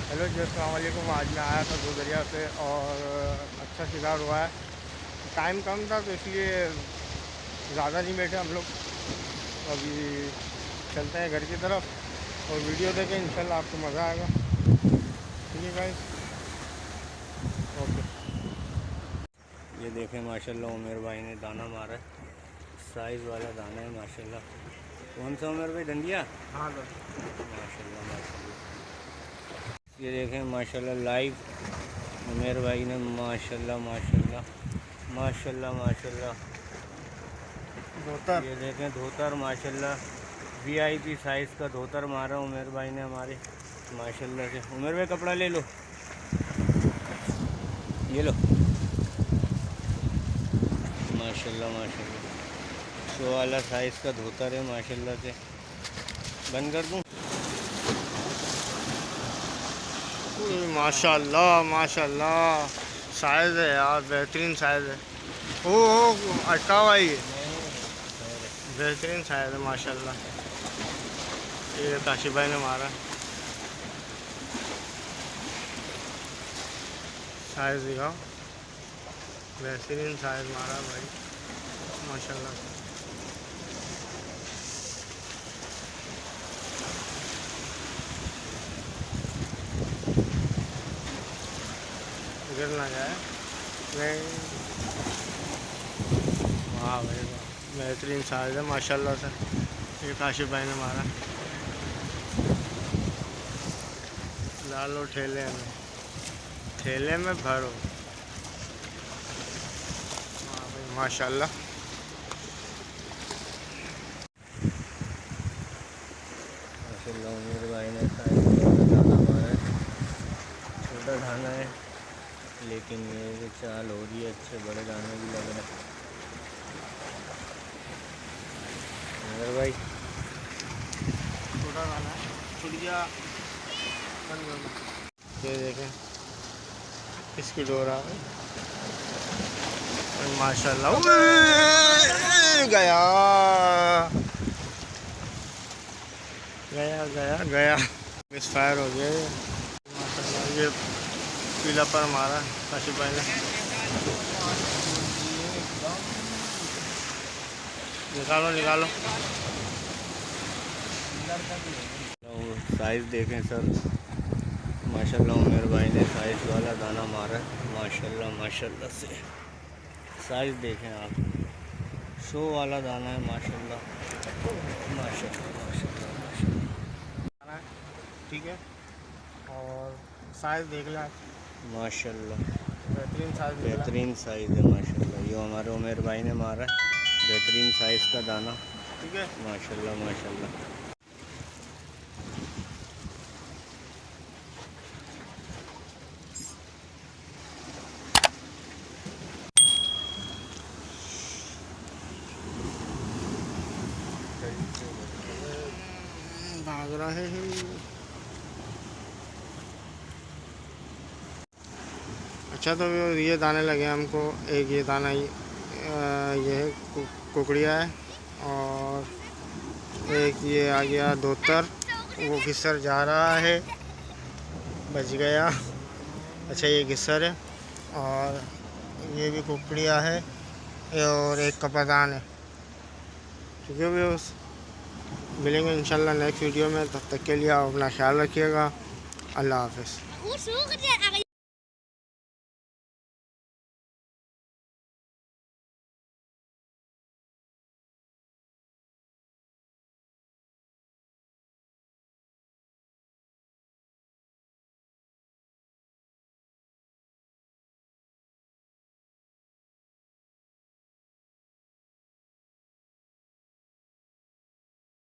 Hello जी, अस्सलाम वालेकुम। आज मैं आया था दरिया से और अच्छा शिकार हुआ है। टाइम कम था तो इसलिए ज़्यादा नहीं बैठे हम लोग। तो अभी चलते हैं घर की तरफ और वीडियो देखें, इंशाल्लाह आपको मज़ा आएगा। ठीक है गाइस, ओके। ये देखें माशाल्लाह उमेर भाई ने दाना मारा है, साइज़ वाला दाना है माशाल्लाह। कौन सा उमेर भाई, डंडिया? हाँ माशाल्लाह माशाल्लाह। ये देखें माशाल्लाह लाइव उमेर भाई ने माशाल्लाह माशाल्लाह माशाल्लाह माशाल्लाह धोतर। ये देखें धोतर माशाल्लाह वीआईपी साइज़ का धोतर मारा उमेर भाई ने हमारे माशाल्लाह से। उमेर भाई कपड़ा ले लो, ये लो माशाल्लाह माशाल्लाह। 100 वाला साइज़ का धोतर है माशाल्लाह से। बंद कर दूँ? माशाल्लाह माशाल्लाह साइज़ है यार, बेहतरीन साइज़ है। ओ अटका हुआ ये बेहतरीन साइज़ है माशाल्लाह। ये काशी भाई ने मारा साइज़, दिखाओ बेहतरीन साइज़ मारा भाई माशाल्लाह। गिर ना जाए नहीं। वाह भाई वाह, बेहतरीन साइज़ है माशाल्लाह से। ये काशिफ भाई ने मारा। डालो ठेले में भरो। हाँ भाई माशाल्लाह। माशाल्लाह उमेर भाई ने साइज़ दाना मारा है। छोटा दाना है लेकिन ये चाल हो रही है, अच्छे बड़े दाने भी लग रहे हैं। उमेर भाई छोटा दाना है, छुड़िया बंद कर दो। ये देखें इसकी डोरा माशाल्लाह गया गया गया गया मिस फायर हो गया ये माशाल्लाह। ये पीला पर मारा काशिफ भाई ने। निकालो निकालो। साइज़ देखें सर माशाल्लाह उमेर भाई ने साइज़ वाला दाना मारा है माशाल्लाह माशाल्लाह से। साइज़ देखें आप, 100 वाला दाना है माशाल्लाह माशाल्लाह माशाल्लाह माशाल्लाह। ठीक है, और साइज़ देख लें माशाल्लाह, बेहतरीन साइज़ है माशाल्लाह। ये हमारे उमेर भाई ने मारा है, बेहतरीन साइज़ का दाना। ठीक है माशाल्लाह माशाल्लाह। भाग रहे हैं। अच्छा, तो ये दाने लगे हमको। एक ये दाना ये है कुकड़िया है, और एक ये आ गया धोतर, वो घिसर जा रहा है, बच गया। अच्छा ये घिसर है, और ये भी कुकड़िया है, और एक कपादान है। ठीक है भैया, मिलेंगे इंशाल्लाह नेक्स्ट वीडियो में। तब तक के लिए आप अपना ख्याल रखिएगा। अल्लाह हाफ़िज़।